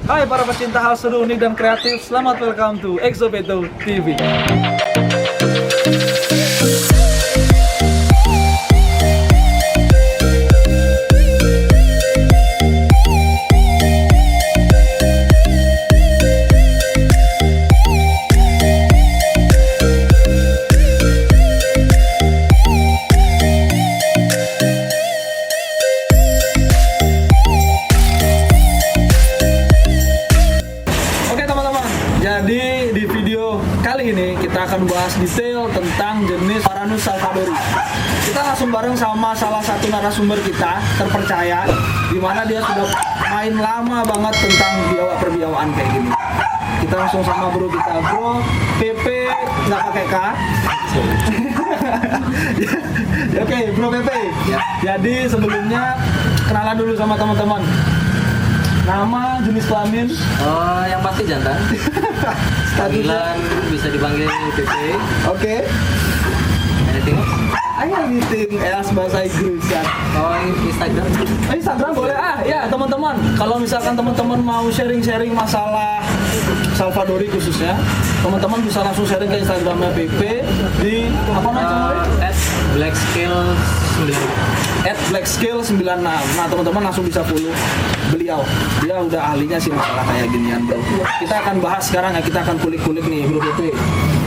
Hai para pecinta hal seru, unik dan kreatif, selamat welcome to Exopeto TV. Jadi di video kali ini kita akan bahas detail tentang jenis Varanus salvadori. Kita langsung bareng sama salah satu narasumber kita terpercaya, di mana dia sudah main lama banget tentang biawak perbiawaan kayak gini. Kita langsung sama bro kita, bro PP nggak pakai K. Oke, bro PP. Ya. Jadi sebelumnya kenalan dulu sama teman-teman. Nama, jenis kelamin. Oh, yang pasti jantan. Panggilan bisa dipanggil PP. Oke. Anything? Anything else bahasa Inggris ya. Oh, Instagram. Instagram boleh ya teman-teman. Kalau misalkan teman-teman mau sharing-sharing masalah Salvadori khususnya, teman-teman bisa langsung sharing ke Instagramnya PP di apa namanya? @blackscale96. Nah, teman-teman langsung bisa follow beliau. Dia udah ahlinya sih masalah kayak ginian, bro. Kita akan bahas sekarang ya, kita akan kulik-kulik nih, bro PP.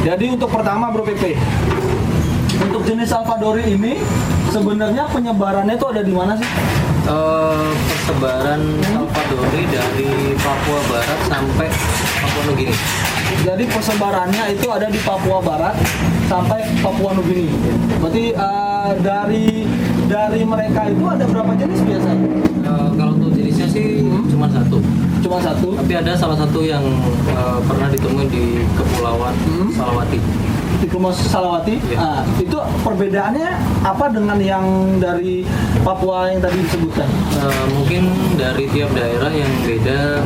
Jadi untuk pertama, bro PP, untuk jenis Salvadori ini sebenarnya penyebarannya itu ada di mana sih? Persebaran Salvadori dari Papua Barat sampai Papua Nugini. Jadi persebarannya itu ada di Papua Barat sampai Papua Nugini. Berarti dari mereka itu ada berapa jenis biasanya? Kalau untuk jenisnya sih cuma satu. Cuma satu. Tapi ada salah satu yang pernah ditemui di Kepulauan Salawati. Di Kemas Salawati. Ya. Nah, itu perbedaannya apa dengan yang dari Papua yang tadi disebutkan? Mungkin dari tiap daerah yang beda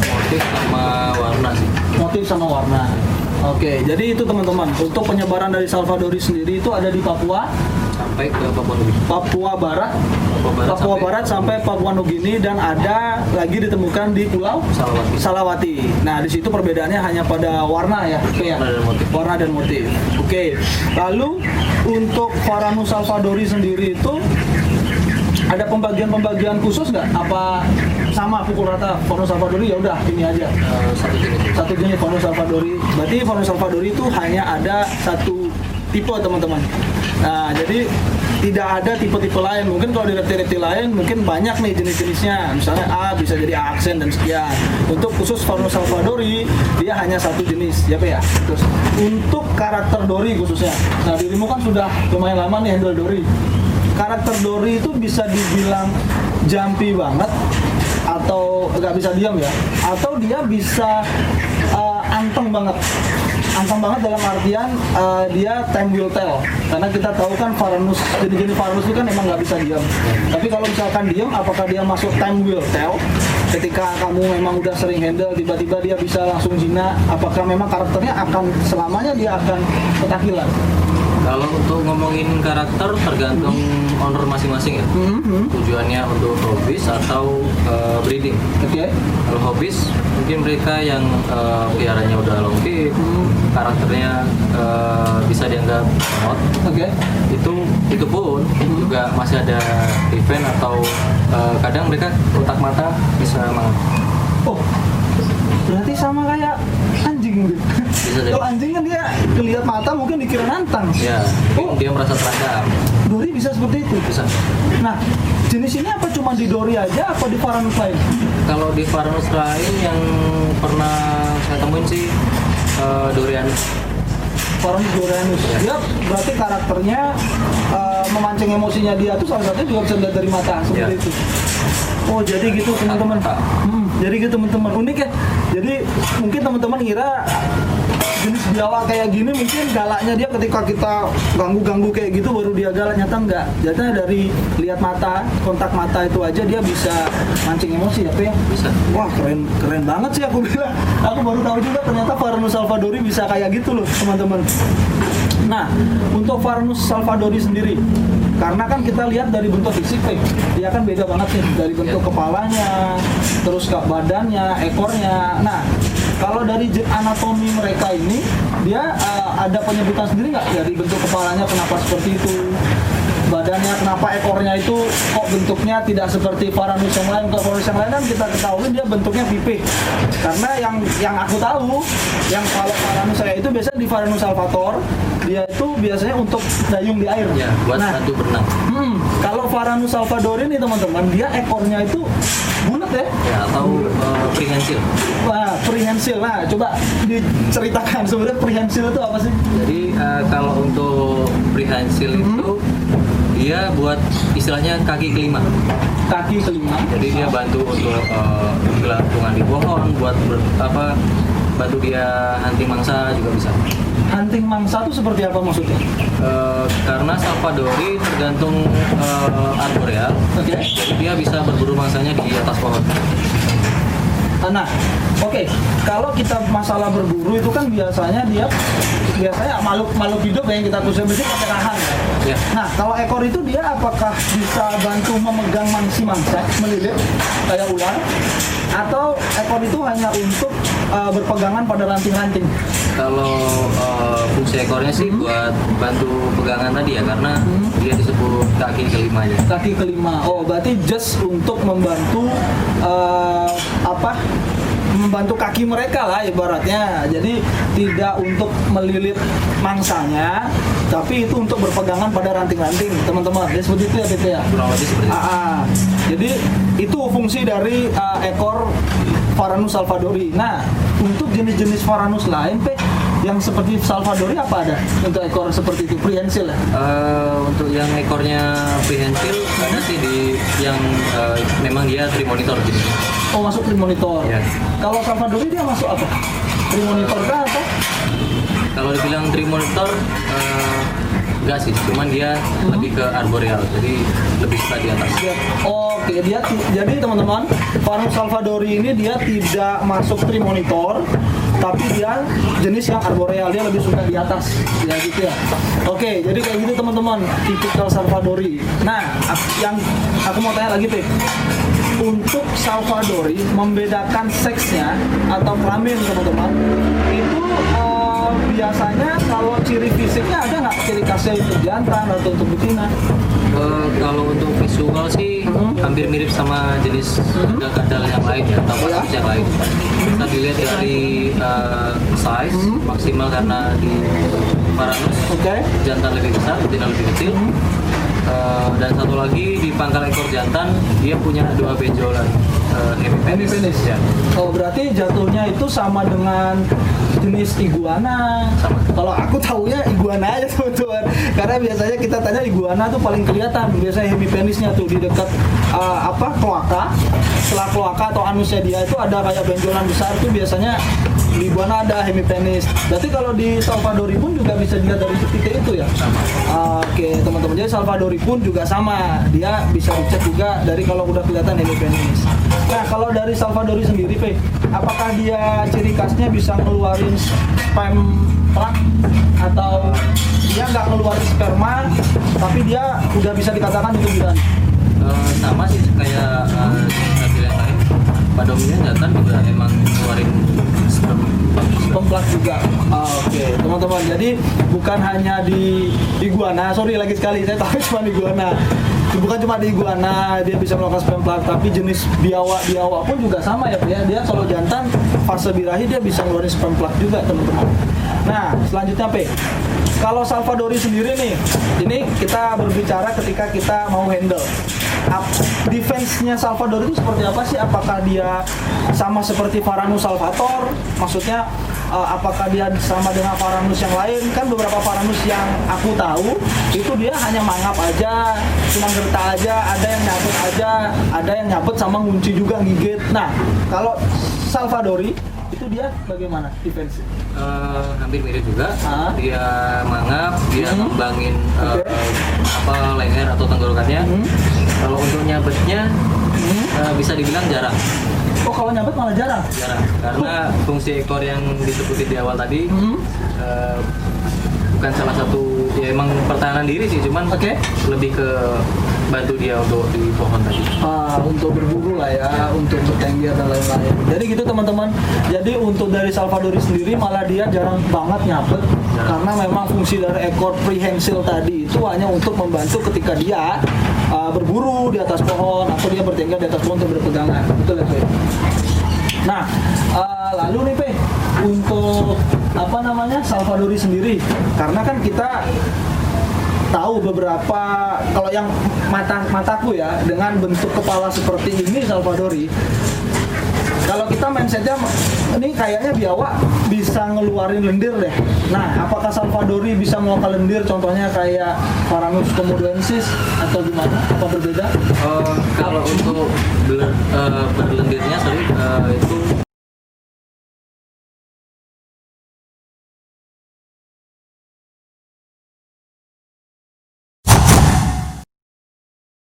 motif sama warna sih. Motif sama warna. Oke, jadi itu teman-teman. Untuk penyebaran dari Salvadori sendiri itu ada di Papua Sampai ke Papua Nugini. Papua Barat sampai Papua Nugini, dan ada lagi ditemukan di Pulau Salawati. Salawati. Nah, di situ perbedaannya hanya pada warna ya, Oke, ya? Warna dan motif. Warna dan motif. Oke. Lalu untuk Varanus salvadori sendiri itu ada pembagian khusus nggak? Apa sama pukul rata Varanus salvadori ya udah ini aja? Satu jenis. Satu jenis Varanus salvadori. Berarti Varanus salvadori itu hanya ada satu tipe, teman-teman. Nah, jadi tidak ada tipe-tipe lain. Mungkin kalau di reptil-reptil lain mungkin banyak nih jenis-jenisnya. Misalnya A bisa jadi aksen dan sekian. Untuk khusus Varanus salvadori dia hanya satu jenis, ya Pak ya. Terus untuk karakter Dori khususnya. Nah, dirimu kan sudah lumayan lama nih handle Dori. Karakter Dori itu bisa dibilang jumpy banget atau nggak bisa diam ya? Atau dia bisa anteng banget dalam artian dia time will tell, karena kita tahu kan Varanus, jenis Varanus itu kan emang nggak bisa diam. Tapi kalau misalkan diam, apakah dia masuk time will tell? Ketika kamu memang udah sering handle, tiba-tiba dia bisa langsung zina, apakah memang karakternya akan selamanya dia akan ketakilan? Kalau untuk ngomongin karakter tergantung owner masing-masing ya. Tujuannya untuk hobis atau breeding. Oke. Kalau hobis mungkin mereka yang peliharanya udah long tip, karakternya bisa dianggap hot. Oke. Itu pun juga masih ada event atau kadang mereka otak mata bisa mangat. Oh, berarti sama kayak anjing gitu. Bisa jadi. Kalau anjing kan dia kelihat mata mungkin dikira nantang. Ya, Oh. dia merasa terancam. Dori bisa seperti itu. Bisa. Nah, jenis ini apa cuma di Dori aja, apa di Varanus lain? Kalau di Varanus lain yang pernah saya temuin sih Dorianus. Varanus Dorianus. Dia berarti karakternya memancing emosinya dia tuh salah satunya juga bisa dilihat dari mata seperti Ya. itu. Oh, jadi gitu teman-teman. Jadi gitu teman-teman, unik ya. Jadi mungkin teman-teman kira jenis biawak kayak gini mungkin galaknya dia ketika kita ganggu kayak gitu baru dia galak, nyata enggak. Jadinya dari lihat mata, kontak mata itu aja dia bisa mancing emosi, apa ya? Bisa. Wah, keren banget sih aku bilang. Aku baru tahu juga ternyata Varanus salvadori bisa kayak gitu loh, teman-teman. Nah, untuk Varanus salvadori sendiri, Karena kan kita lihat dari bentuk fisik, dia kan beda banget nih dari bentuk kepalanya, terus ke badannya, ekornya. Nah, kalau dari anatomi mereka ini, dia ada penyebutan sendiri nggak dari bentuk kepalanya kenapa seperti itu? Badannya kenapa ekornya itu kok bentuknya tidak seperti Varanus yang lain? Kalau Varanus yang lain kan kita ketahui dia bentuknya pipih. Karena yang aku tahu, yang kalau Varanus saya itu biasanya di Varanus salvator, dia itu biasanya untuk dayung di air. Ya, buat bantu berenang. Kalau Varanus salvadori ini teman-teman, dia ekornya itu bulat ya? Ya, atau prehensil. Wah, prehensil. Nah, coba diceritakan sebenarnya prehensil itu apa sih? Jadi kalau untuk prehensil itu dia buat istilahnya kaki kelima. Kaki kelima. Jadi dia bantu untuk gelantungan di pohon, buat bantu dia hunting mangsa juga bisa. Hunting mangsa itu seperti apa maksudnya? Karena salvadori tergantung arboreal. Oke. Jadi dia bisa berburu mangsanya di atas pohon. Nah, oke. Kalau kita masalah berburu itu kan biasanya makhluk hidup yang kita khususnya berarti pakai rahan. Ya. Nah, kalau ekor itu dia apakah bisa bantu memegang mangsa melilit kayak ular, atau ekor itu hanya untuk berpegangan pada ranting-ranting? Kalau fungsi ekornya sih buat bantu pegangan tadi ya, karena dia disebut kaki kelima ya. Kaki kelima. Oh, berarti just untuk membantu membantu kaki mereka lah ibaratnya. Jadi tidak untuk melilit mangsanya, tapi itu untuk berpegangan pada ranting-ranting, teman-teman. Dia seperti itu ya, Tete ya. Kurang lebih seperti itu. Jadi itu fungsi dari ekor Varanus salvadori. Nah, untuk jenis-jenis Varanus lain, yang seperti salvadori apa ada untuk ekor seperti itu prehensil ya? Untuk yang ekornya prehensil ada sih yang memang dia trimonitor gitu. Oh, masuk trimonitor. Ya. Kalau salvadori dia masuk apa? Trimonitor kah atau? Kalau dibilang trimonitor enggak sih, cuman dia lebih ke arboreal, jadi lebih suka di atas. Oke, jadi teman-teman, Varanus salvadori ini dia tidak masuk trimonitor, tapi dia jenis yang arboreal, dia lebih suka di atas, ya gitu ya. Oke, jadi kayak gitu teman-teman, tipikal salvadori. Nah, yang aku mau tanya lagi, untuk salvadori membedakan seksnya atau kelamin teman-teman, itu biasanya kalau ciri fisiknya ada nggak ciri khasnya untuk jantan atau untuk betina? Kalau untuk visual sih hampir mirip sama jenis kadal yang lain ya, atau Varanus yang lain. Bisa dilihat dari size maksimal, karena di Varanus jantan lebih besar, betina lebih kecil. Dan satu lagi di pangkal ekor jantan dia punya 2 benjolan hemipenis. Ya. Oh, berarti jatuhnya itu sama dengan jenis iguana. Sama. Kalau aku taunya iguana aja teman-teman. Karena biasanya kita tanya iguana tuh paling kelihatan biasanya hemipenisnya tuh di dekat kloaka. Setelah kloaka atau anusnya dia itu ada kayak benjolan besar tuh biasanya di iguana ada hemipenis. Berarti kalau di salvadori pun juga bisa dilihat dari titik itu ya. Sama. Oke, teman-teman. Jadi salvadori pun juga sama. Dia bisa dicek juga dari kalau udah kelihatan hemipenis. Nah, kalau dari salvadori sendiri, apakah dia ciri khasnya bisa ngeluarin sperm plug, atau dia nggak ngeluarin sperma, tapi dia udah bisa dikatakan itu bidan? Sama sih kayak jenis yang lain. Pada umumnya jantan juga emang ngeluarin sperm plug juga. Oke, teman-teman. Jadi bukan hanya di iguana, sorry lagi sekali saya tahu cuma di iguana. Bukan cuma di iguana dia bisa melakukan sperm plug, tapi jenis biawak pun juga sama ya, dia kalau jantan fase birahi dia bisa ngeluarin sperm plug juga, teman-teman. Nah, selanjutnya kalau salvadori sendiri nih, ini kita berbicara ketika kita mau handle. Defense-nya salvadori itu seperti apa sih? Apakah dia sama seperti Varanus salvator? Maksudnya apakah dia sama dengan Varanus yang lain? Kan beberapa Varanus yang aku tahu itu dia hanya mangap aja, cuma gertak aja, ada yang nyabut aja, ada yang nyabut sama ngunci juga gigit. Nah, kalau salvadori itu dia bagaimana defense? Hampir mirip juga. Dia mangap, dia ngembangin leher atau tenggorokannya. Kalau untuk nyabetnya bisa dibilang jarang. Oh, kalau nyabet malah jarang? Jarang, karena fungsi ekor yang disebutin di awal tadi bukan salah satu ya emang pertahanan diri sih, cuman Oke. lebih ke bantu dia untuk di pohon tadi. Untuk berburu lah ya, untuk bertengger dan lain-lain. Jadi gitu teman-teman. Jadi untuk dari Salvadori sendiri malah dia jarang banget nyabet karena memang fungsi dari ekor prehensile tadi itu hanya untuk membantu ketika dia berburu di atas pohon atau dia bertengger di atas pohon untuk berpegangan. Betul ya, Pe? Nah, lalu nih Pe, untuk apa namanya Salvadori sendiri, karena kan kita tahu beberapa, kalau yang mataku ya dengan bentuk kepala seperti ini Salvadori, kalau kita mindsetnya ini kayaknya biawak bisa ngeluarin lendir deh. Nah, apakah Salvadori bisa mengeluarkan lendir contohnya kayak Varanus komodoensis atau gimana? Apa berbeda? Kalau untuk berlendir